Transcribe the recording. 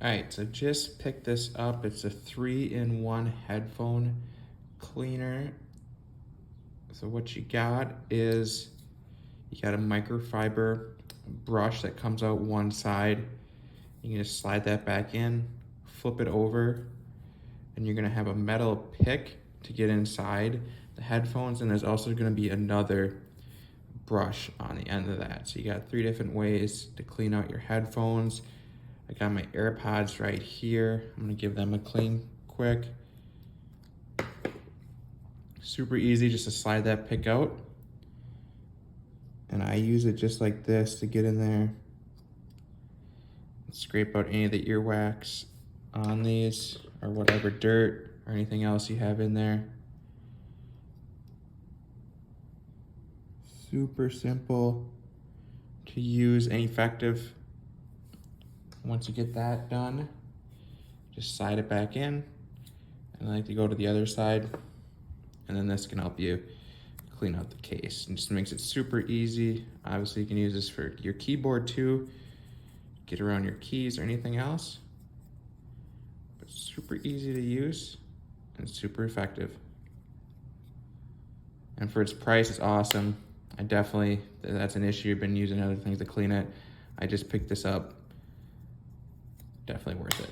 All right, so just picked this up. It's a 3-in-1 headphone cleaner. So what you got is you got a microfiber brush that comes out one side. You can just slide that back in, flip it over, and you're gonna have a metal pick to get inside the headphones, and there's also gonna be another brush on the end of that. So you got 3 different ways to clean out your headphones. I got my AirPods right here. I'm gonna give them a clean quick. Super easy just to slide that pick out. And I use it just like this to get in there and scrape out any of the earwax on these or whatever dirt or anything else you have in there. Super simple to use and effective. Once you get that done, just slide it back in, and I like to go to the other side, and then this can help you clean out the case and just makes it super easy. Obviously you can use this for your keyboard too, get around your keys or anything else, but super easy to use and super effective. And for its price, it's awesome. That's an issue. I've been using other things to clean it. I just picked this up. Definitely worth it.